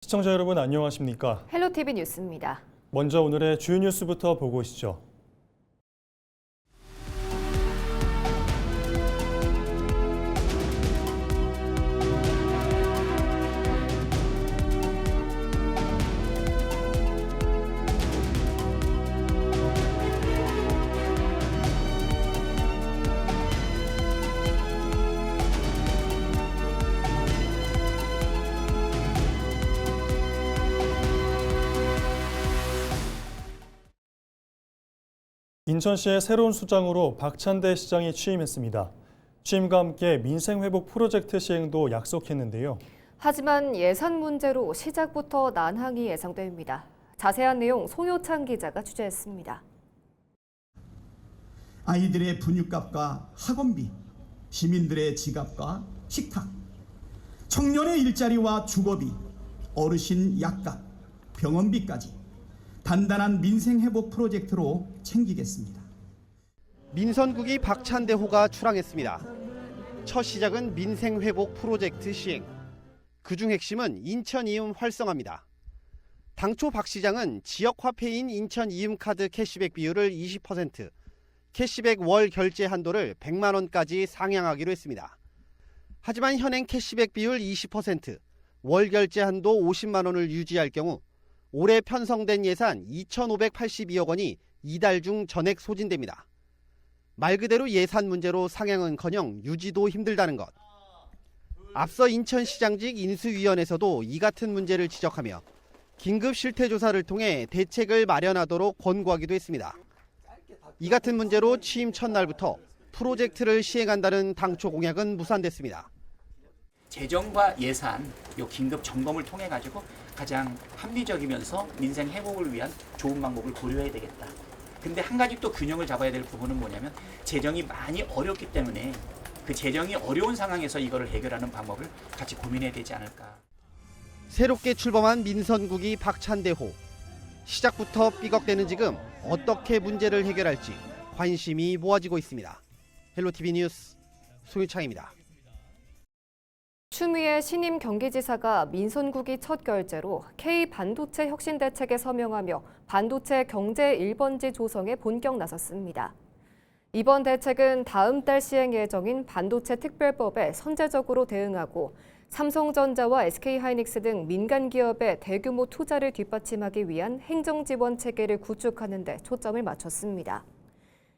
시청자 여러분 안녕하십니까? 헬로티비 뉴스입니다. 먼저 오늘의 주요 뉴스부터 보고 오시죠. 인천시의 새로운 수장으로 박찬대 시장이 취임했습니다. 취임과 함께 민생회복 프로젝트 시행도 약속했는데요. 하지만 예산 문제로 시작부터 난항이 예상됩니다. 자세한 내용 송효창 기자가 취재했습니다. 아이들의 분유값과 학원비, 시민들의 지갑과 식탁, 청년의 일자리와 주거비, 어르신 약값, 병원비까지 단단한 민생회복 프로젝트로 챙기겠습니다. 민선국이 박찬대호가 출항했습니다. 첫 시작은 민생회복 프로젝트 시행. 그중 핵심은 인천 이음 활성화입니다. 당초 박 시장은 지역 화폐인 인천 이음카드 캐시백 비율을 20%, 캐시백 월 결제 한도를 100만 원까지 상향하기로 했습니다. 하지만 현행 캐시백 비율 20%, 월 결제 한도 50만 원을 유지할 경우 올해 편성된 예산 2,582억 원이 이달 중 전액 소진됩니다. 말 그대로 예산 문제로 상향은커녕 유지도 힘들다는 것. 앞서 인천시장직 인수위원회에서도 이 같은 문제를 지적하며 긴급 실태조사를 통해 대책을 마련하도록 권고하기도 했습니다. 이 같은 문제로 취임 첫날부터 프로젝트를 시행한다는 당초 공약은 무산됐습니다. 재정과 예산, 요 긴급 점검을 통해 가지고 가장 합리적이면서 민생 회복을 위한 좋은 방법을 고려해야 되겠다. 근데 한 가지 또 균형을 잡아야 될 부분은 뭐냐면 재정이 많이 어렵기 때문에 그 재정이 어려운 상황에서 이거를 해결하는 방법을 같이 고민해야 되지 않을까. 새롭게 출범한 민선국이 박찬대호. 시작부터 삐걱대는 지금 어떻게 문제를 해결할지 관심이 모아지고 있습니다. 헬로티비 뉴스 송유창입니다. 추미애 신임 경기지사가 민선국이 첫 결재로 K반도체 혁신 대책에 서명하며 반도체 경제 1번지 조성에 본격 나섰습니다. 이번 대책은 다음 달 시행 예정인 반도체 특별법에 선제적으로 대응하고 삼성전자와 SK하이닉스 등 민간 기업의 대규모 투자를 뒷받침하기 위한 행정 지원 체계를 구축하는 데 초점을 맞췄습니다.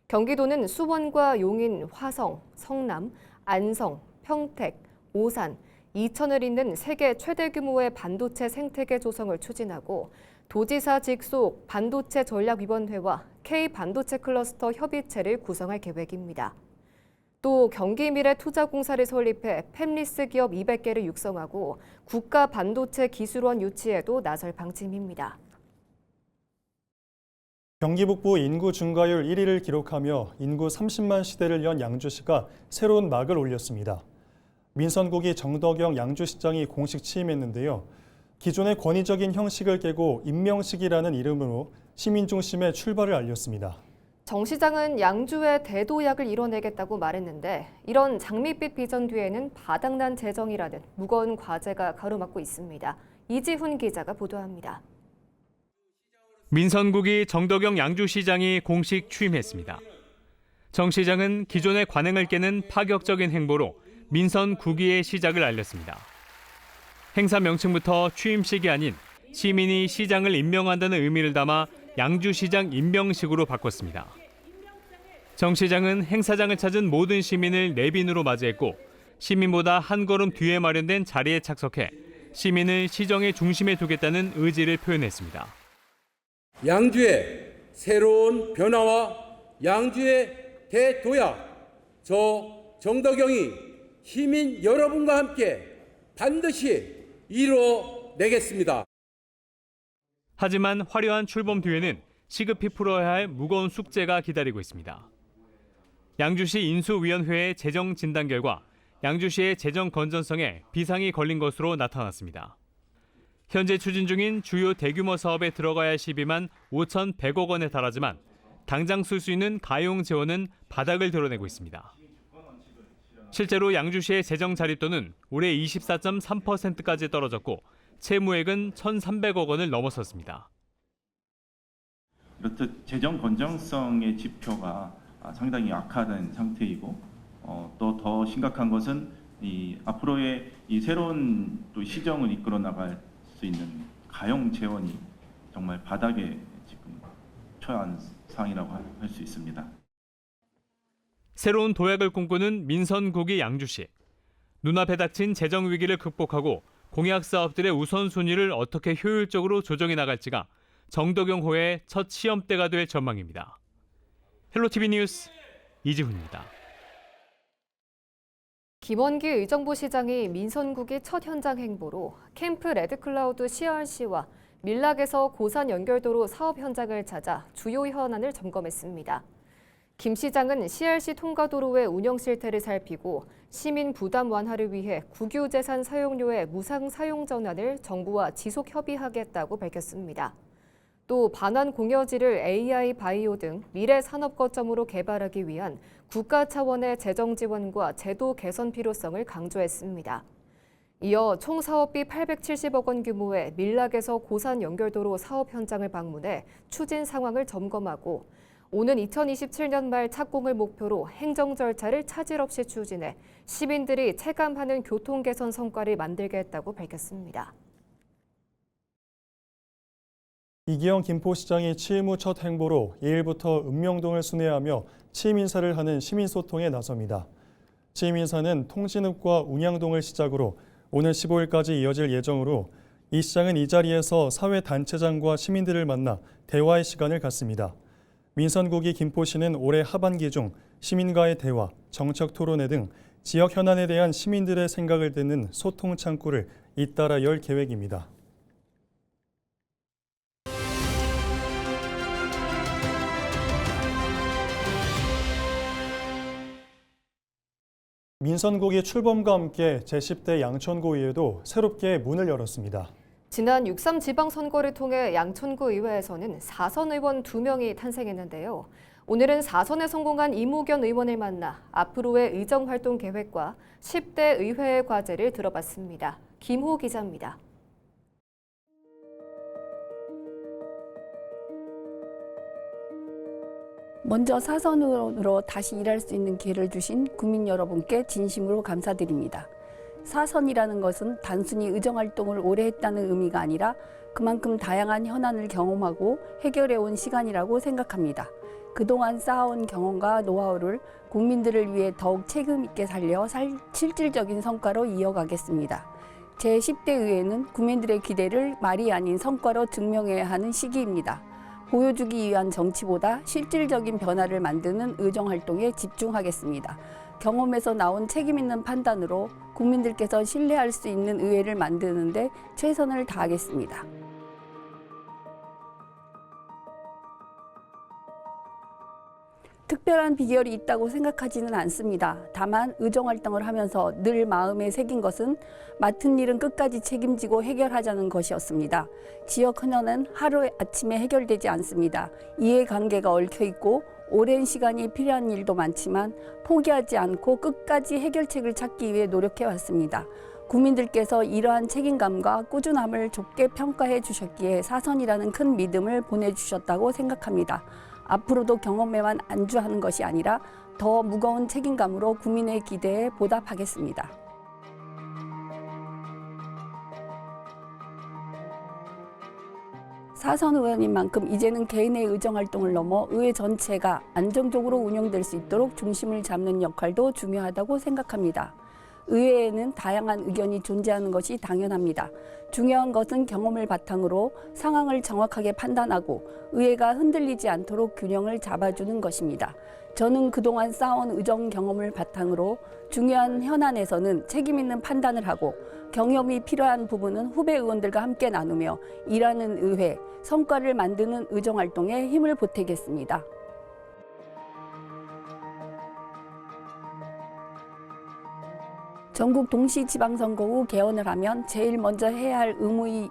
경기도는 수원과 용인, 화성, 성남, 안성, 평택, 오산, 이천을 잇는 세계 최대 규모의 반도체 생태계 조성을 추진하고 도지사 직속 반도체 전략위원회와 K반도체 클러스터 협의체를 구성할 계획입니다. 또 경기미래투자공사를 설립해 팹리스 기업 200개를 육성하고 국가 반도체 기술원 유치에도 나설 방침입니다. 경기 북부 인구 증가율 1위를 기록하며 인구 30만 시대를 연 양주시가 새로운 막을 올렸습니다. 민선국이 정덕영 양주시장이 공식 취임했는데요. 기존의 권위적인 형식을 깨고 임명식이라는 이름으로 시민 중심의 출발을 알렸습니다. 정 시장은 양주의 대도약을 이뤄내겠다고 말했는데 이런 장밋빛 비전 뒤에는 바닥난 재정이라는 무거운 과제가 가로막고 있습니다. 이지훈 기자가 보도합니다. 민선국이 정덕영 양주시장이 공식 취임했습니다. 정 시장은 기존의 관행을 깨는 파격적인 행보로 민선 9기의 시작을 알렸습니다. 행사 명칭부터 취임식이 아닌 시민이 시장을 임명한다는 의미를 담아 양주시장 임명식으로 바꿨습니다. 정 시장은 행사장을 찾은 모든 시민을 내빈으로 맞이했고 시민보다 한 걸음 뒤에 마련된 자리에 착석해 시민을 시정의 중심에 두겠다는 의지를 표현했습니다. 양주의 새로운 변화와 양주의 대도약, 저 정덕영이 시민 여러분과 함께 반드시 이뤄내겠습니다. 하지만 화려한 출범 뒤에는 시급히 풀어야 할 무거운 숙제가 기다리고 있습니다. 양주시 인수위원회의 재정 진단 결과 양주시의 재정 건전성에 비상이 걸린 것으로 나타났습니다. 현재 추진 중인 주요 대규모 사업에 들어가야 할 시비만 5,100억 원에 달하지만 당장 쓸 수 있는 가용 재원은 바닥을 드러내고 있습니다. 실제로 양주시의 재정 자립도는 올해 24.3%까지 떨어졌고 채무액은 1,300억 원을 넘어섰습니다. 이렇듯 재정 건전성의 지표가 상당히 악화된 상태이고 또 더 심각한 것은 앞으로의 이 새로운 또 시정을 이끌어 나갈 수 있는 가용 재원이 정말 바닥에 지금 처한 상황이라고 할 수 있습니다. 새로운 도약을 꿈꾸는 민선국이 양주시. 눈앞에 닥친 재정 위기를 극복하고 공약 사업들의 우선순위를 어떻게 효율적으로 조정해 나갈지가 정덕영 호의 첫 시험대가 될 전망입니다. 헬로티비 뉴스 이지훈입니다. 김원기 의정부 시장이 민선국이 첫 현장 행보로 캠프 레드클라우드 CRC와 밀락에서 고산 연결도로 사업 현장을 찾아 주요 현안을 점검했습니다. 김 시장은 CRC 통과도로의 운영 실태를 살피고 시민 부담 완화를 위해 국유재산 사용료의 무상 사용 전환을 정부와 지속 협의하겠다고 밝혔습니다. 또 반환 공여지를 AI 바이오 등 미래 산업 거점으로 개발하기 위한 국가 차원의 재정 지원과 제도 개선 필요성을 강조했습니다. 이어 총 사업비 870억 원 규모의 밀락에서 고산 연결도로 사업 현장을 방문해 추진 상황을 점검하고 오는 2027년 말 착공을 목표로 행정 절차를 차질 없이 추진해 시민들이 체감하는 교통 개선 성과를 만들겠다고 밝혔습니다. 이기영 김포시장이 취임 후 첫 행보로 2일부터 읍명동을 순회하며 취임 인사를 하는 시민소통에 나섭니다. 취임 인사는 통진읍과 운양동을 시작으로 오늘 15일까지 이어질 예정으로 이 시장은 이 자리에서 사회단체장과 시민들을 만나 대화의 시간을 갖습니다. 민선국이 김포시는 올해 하반기 중 시민과의 대화, 정책 토론회 등 지역 현안에 대한 시민들의 생각을 듣는 소통 창구를 잇따라 열 계획입니다. 민선국이 출범과 함께 제10대 양천구의회도 새롭게 문을 열었습니다. 지난 6.3 지방선거를 통해 양천구 의회에서는 4선 의원 2명이 탄생했는데요. 오늘은 4선에 성공한 이모견 의원을 만나 앞으로의 의정활동 계획과 10대 의회의 과제를 들어봤습니다. 김호 기자입니다. 먼저 사선으로 다시 일할 수 있는 기회를 주신 국민 여러분께 진심으로 감사드립니다. 사선이라는 것은 단순히 의정활동을 오래 했다는 의미가 아니라 그만큼 다양한 현안을 경험하고 해결해온 시간이라고 생각합니다. 그동안 쌓아온 경험과 노하우를 국민들을 위해 더욱 책임 있게 살려 실질적인 성과로 이어가겠습니다. 제10대 의회는 국민들의 기대를 말이 아닌 성과로 증명해야 하는 시기입니다. 보여주기 위한 정치보다 실질적인 변화를 만드는 의정활동에 집중하겠습니다. 경험에서 나온 책임 있는 판단으로 국민들께서 신뢰할 수 있는 의회를 만드는 데 최선을 다하겠습니다. 특별한 비결이 있다고 생각하지는 않습니다. 다만 의정활동을 하면서 늘 마음에 새긴 것은 맡은 일은 끝까지 책임지고 해결하자는 것이었습니다. 지역 현안은 하루아침에 해결되지 않습니다. 이해관계가 얽혀있고 오랜 시간이 필요한 일도 많지만 포기하지 않고 끝까지 해결책을 찾기 위해 노력해왔습니다. 국민들께서 이러한 책임감과 꾸준함을 좋게 평가해 주셨기에 사선이라는 큰 믿음을 보내주셨다고 생각합니다. 앞으로도 경험에만 안주하는 것이 아니라 더 무거운 책임감으로 국민의 기대에 보답하겠습니다. 사선 의원인 만큼 이제는 개인의 의정활동을 넘어 의회 전체가 안정적으로 운영될 수 있도록 중심을 잡는 역할도 중요하다고 생각합니다. 의회에는 다양한 의견이 존재하는 것이 당연합니다. 중요한 것은 경험을 바탕으로 상황을 정확하게 판단하고 의회가 흔들리지 않도록 균형을 잡아주는 것입니다. 저는 그동안 쌓아온 의정 경험을 바탕으로 중요한 현안에서는 책임 있는 판단을 하고 경험이 필요한 부분은 후배 의원들과 함께 나누며 일하는 의회, 성과를 만드는 의정활동에 힘을 보태겠습니다. 전국 동시지방선거 후 개원을 하면 제일 먼저 해야 할 의회의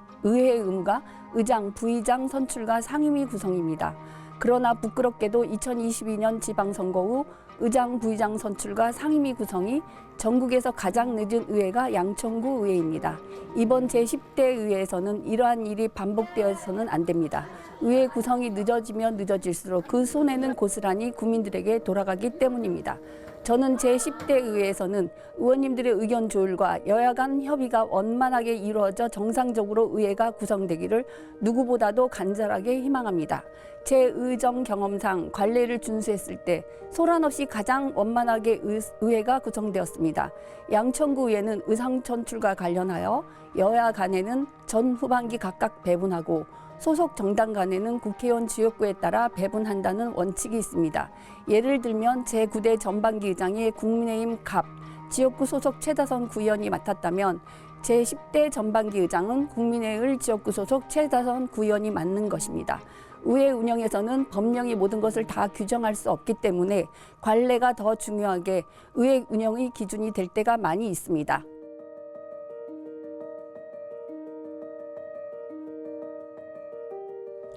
의무가 의장, 부의장 선출과 상임위 구성입니다. 그러나 부끄럽게도 2022년 지방선거 후 의장, 부의장 선출과 상임위 구성이 전국에서 가장 늦은 의회가 양천구 의회입니다. 이번 제10대 의회에서는 이러한 일이 반복되어서는 안 됩니다. 의회 구성이 늦어지면 늦어질수록 그 손해는 고스란히 국민들에게 돌아가기 때문입니다. 저는 제10대 의회에서는 의원님들의 의견 조율과 여야 간 협의가 원만하게 이루어져 정상적으로 의회가 구성되기를 누구보다도 간절하게 희망합니다. 제 의정 경험상 관례를 준수했을 때 소란 없이 가장 원만하게 의회가 구성되었습니다. 양천구 의회는 의상 선출과 관련하여 여야 간에는 전 후반기 각각 배분하고 소속 정당 간에는 국회의원 지역구에 따라 배분한다는 원칙이 있습니다. 예를 들면 제9대 전반기 의장이 국민의힘 갑 지역구 소속 최다선 구의원이 맡았다면 제10대 전반기 의장은 국민의을 지역구 소속 최다선 구의원이 맡는 것입니다. 의회 운영에서는 법령이 모든 것을 다 규정할 수 없기 때문에 관례가 더 중요하게 의회 운영의 기준이 될 때가 많이 있습니다.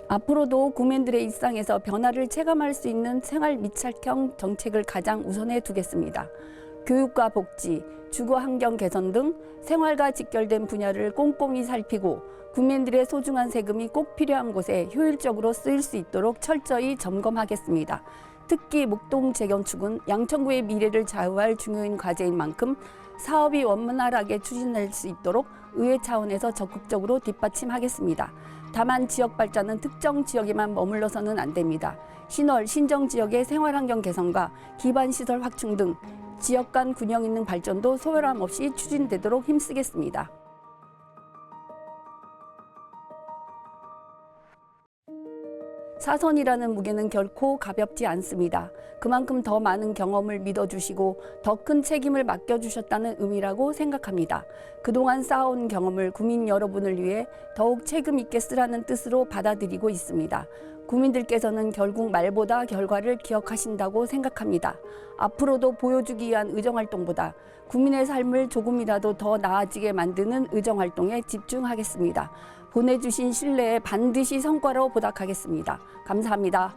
앞으로도 국민들의 일상에서 변화를 체감할 수 있는 생활 밀착형 정책을 가장 우선해 두겠습니다. 교육과 복지, 주거 환경 개선 등 생활과 직결된 분야를 꼼꼼히 살피고 국민들의 소중한 세금이 꼭 필요한 곳에 효율적으로 쓰일 수 있도록 철저히 점검하겠습니다. 특히 목동 재건축은 양천구의 미래를 좌우할 중요한 과제인 만큼 사업이 원만하게 추진될 수 있도록 의회 차원에서 적극적으로 뒷받침하겠습니다. 다만 지역 발전은 특정 지역에만 머물러서는 안 됩니다. 신월, 신정 지역의 생활환경 개선과 기반시설 확충 등 지역 간 균형 있는 발전도 소홀함 없이 추진되도록 힘쓰겠습니다. 사선이라는 무게는 결코 가볍지 않습니다. 그만큼 더 많은 경험을 믿어주시고 더 큰 책임을 맡겨주셨다는 의미라고 생각합니다. 그동안 쌓아온 경험을 국민 여러분을 위해 더욱 책임 있게 쓰라는 뜻으로 받아들이고 있습니다. 국민들께서는 결국 말보다 결과를 기억하신다고 생각합니다. 앞으로도 보여주기 위한 의정활동보다 국민의 삶을 조금이라도 더 나아지게 만드는 의정활동에 집중하겠습니다. 보내주신 신뢰에 반드시 성과로 보답하겠습니다. 감사합니다.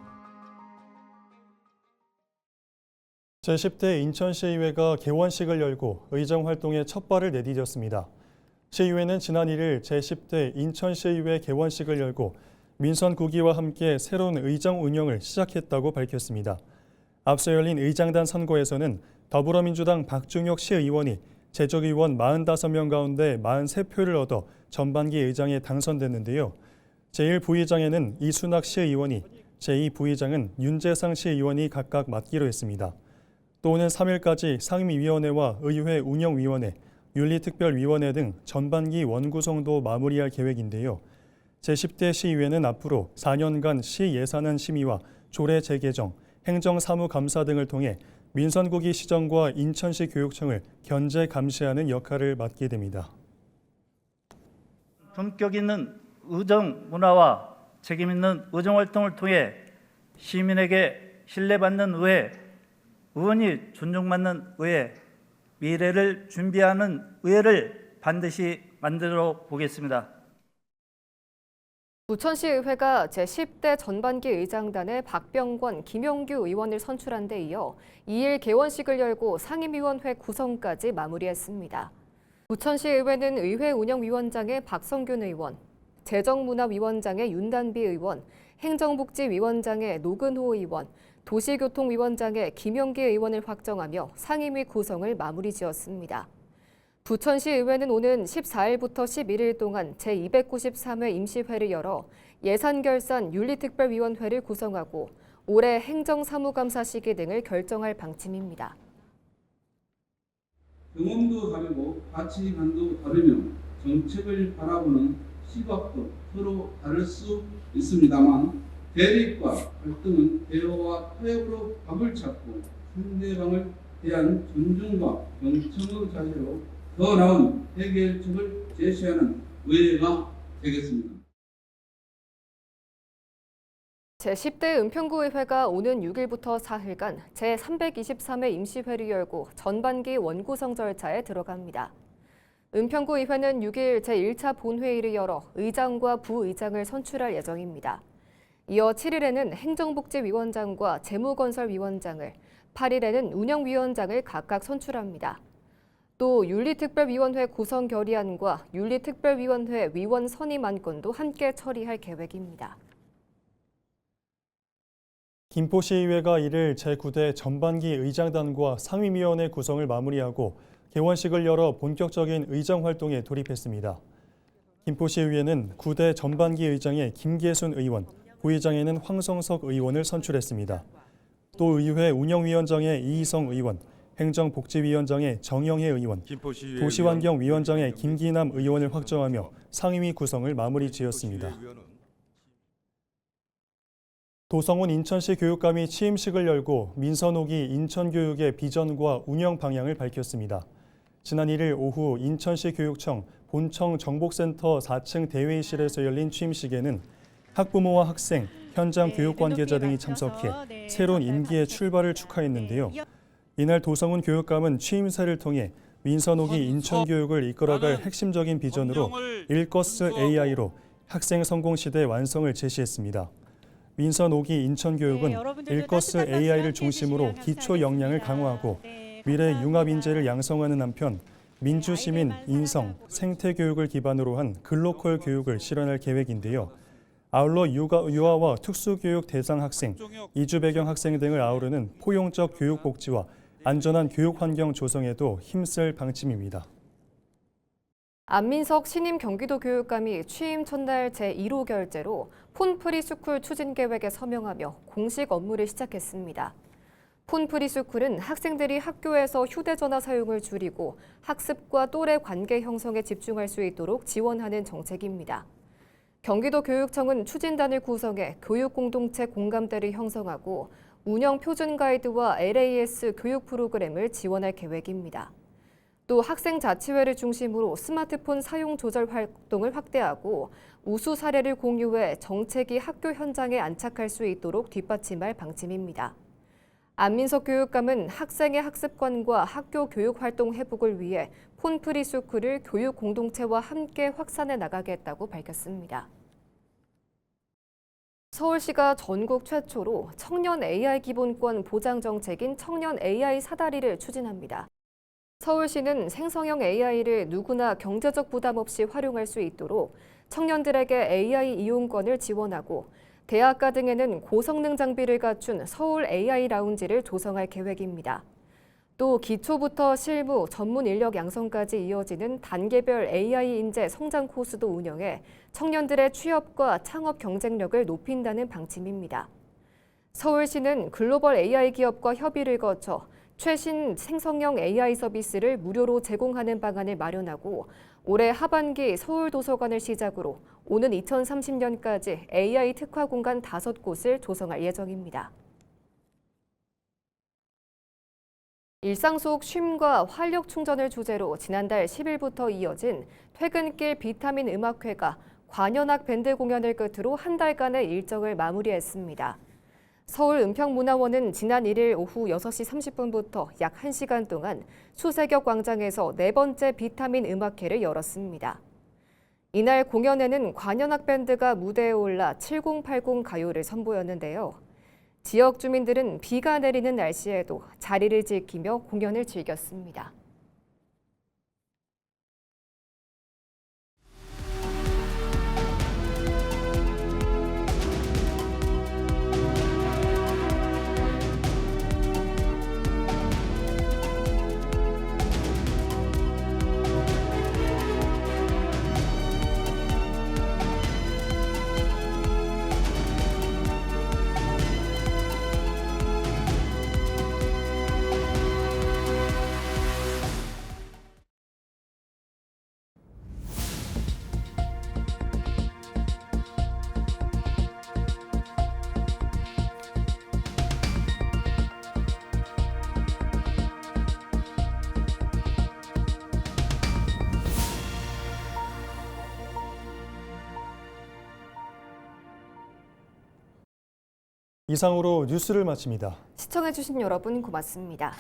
제10대 인천시의회가 개원식을 열고 의정활동에 첫 발을 내디뎠습니다. 시의회는 지난 1일 제10대 인천시의회 개원식을 열고 민선 국의와 함께 새로운 의정 운영을 시작했다고 밝혔습니다. 앞서 열린 의장단 선거에서는 더불어민주당 박중혁 시의원이 재적의원 45명 가운데 43표를 얻어 전반기 의장에 당선됐는데요. 제1부의장에는 이순학 시의원이, 제2부의장은 윤재상 시의원이 각각 맡기로 했습니다. 또 오는 3일까지 상임위원회와 의회 운영위원회, 윤리특별위원회 등 전반기 원구성도 마무리할 계획인데요. 제10대 시의회는 앞으로 4년간 시 예산안 심의와 조례 재개정, 행정사무감사 등을 통해 민선구기 시정과 인천시 교육청을 견제 감시하는 역할을 맡게 됩니다. 품격 있는 의정 문화와 책임 있는 의정 활동을 통해 시민에게 신뢰받는 의회, 의원이 존중받는 의회, 미래를 준비하는 의회를 반드시 만들어 보겠습니다. 부천시의회가 제10대 전반기 의장단에 박병권, 김영규 의원을 선출한 데 이어 2일 개원식을 열고 상임위원회 구성까지 마무리했습니다. 부천시의회는 의회 운영위원장에 박성균 의원, 재정문화위원장에 윤단비 의원, 행정복지위원장에 노근호 의원, 도시교통위원장에 김영기 의원을 확정하며 상임위 구성을 마무리 지었습니다. 부천시의회는 오는 14일부터 11일 동안 제293회 임시회를 열어 예산결산 윤리특별위원회를 구성하고 올해 행정사무감사 시기 등을 결정할 방침입니다. 경험도 다르고 가치관도 다르며 정책을 바라보는 시각도 서로 다를 수 있습니다만 대립과 갈등은 대화와 타협으로 답을 찾고 상대방을 대한 존중과 경청의 자세로 더 나은 해결책을 제시하는 의회가 되겠습니다. 제10대 은평구의회가 오는 6일부터 4일간 제323회 임시회를 열고 전반기 원구성 절차에 들어갑니다. 은평구의회는 6일 제1차 본회의를 열어 의장과 부의장을 선출할 예정입니다. 이어 7일에는 행정복지위원장과 재무건설위원장을, 8일에는 운영위원장을 각각 선출합니다. 또 윤리특별위원회 구성 결의안과 윤리특별위원회 위원 선임 안건도 함께 처리할 계획입니다. 김포시의회가 이를 제9대 전반기 의장단과 상임위원회 구성을 마무리하고 개원식을 열어 본격적인 의정 활동에 돌입했습니다. 김포시의회는 9대 전반기 의장에 김계순 의원, 부의장에는 황성석 의원을 선출했습니다. 또 의회 운영위원장에 이희성 의원, 행정복지위원장에 정영혜 의원, 도시환경위원장에 김기남 의원을 확정하며 상임위 구성을 마무리 지었습니다. 도성훈 인천시 교육감이 취임식을 열고 민선옥이 인천교육의 비전과 운영 방향을 밝혔습니다. 지난 1일 오후 인천시 교육청 본청 정복센터 4층 대회의실에서 열린 취임식에는 학부모와 학생, 현장 교육 관계자 등이 참석해 새로운 임기의 출발을 축하했는데요. 이날 도성훈 교육감은 취임사를 통해 민선옥이 인천교육을 이끌어갈 핵심적인 비전으로 일거스 AI로 학생 성공 시대 완성을 제시했습니다. 민선옥이 인천교육은 일거스 AI를 중심으로 기초 역량을 강화하고 미래 융합 인재를 양성하는 한편 민주시민 인성, 생태교육을 기반으로 한 글로컬 교육을 실현할 계획인데요. 아울러 유아와 특수교육 대상 학생, 이주 배경 학생 등을 아우르는 포용적 교육 복지와 안전한 교육 환경 조성에도 힘쓸 방침입니다. 안민석 신임 경기도 교육감이 취임 첫날 제1호 결재로 폰프리스쿨 추진 계획에 서명하며 공식 업무를 시작했습니다. 폰프리스쿨은 학생들이 학교에서 휴대전화 사용을 줄이고 학습과 또래 관계 형성에 집중할 수 있도록 지원하는 정책입니다. 경기도 교육청은 추진단을 구성해 교육 공동체 공감대를 형성하고 운영 표준 가이드와 LAS 교육 프로그램을 지원할 계획입니다. 또 학생 자치회를 중심으로 스마트폰 사용 조절 활동을 확대하고 우수 사례를 공유해 정책이 학교 현장에 안착할 수 있도록 뒷받침할 방침입니다. 안민석 교육감은 학생의 학습관과 학교 교육 활동 회복을 위해 폰프리스쿨을 교육 공동체와 함께 확산해 나가겠다고 밝혔습니다. 서울시가 전국 최초로 청년 AI 기본권 보장 정책인 청년 AI 사다리를 추진합니다. 서울시는 생성형 AI를 누구나 경제적 부담 없이 활용할 수 있도록 청년들에게 AI 이용권을 지원하고 대학가 등에는 고성능 장비를 갖춘 서울 AI 라운지를 조성할 계획입니다. 또 기초부터 실무, 전문 인력 양성까지 이어지는 단계별 AI 인재 성장 코스도 운영해 청년들의 취업과 창업 경쟁력을 높인다는 방침입니다. 서울시는 글로벌 AI 기업과 협의를 거쳐 최신 생성형 AI 서비스를 무료로 제공하는 방안을 마련하고 올해 하반기 서울도서관을 시작으로 오는 2030년까지 AI 특화 공간 5곳을 조성할 예정입니다. 일상 속 쉼과 활력 충전을 주제로 지난달 10일부터 이어진 퇴근길 비타민 음악회가 관현악 밴드 공연을 끝으로 한 달간의 일정을 마무리했습니다. 서울 은평문화원은 지난 1일 오후 6시 30분부터 약 1시간 동안 수세격 광장에서 4번째 비타민 음악회를 열었습니다. 이날 공연에는 관현악 밴드가 무대에 올라 7080 가요를 선보였는데요. 지역 주민들은 비가 내리는 날씨에도 자리를 지키며 공연을 즐겼습니다. 이상으로 뉴스를 마칩니다. 시청해주신 여러분 고맙습니다.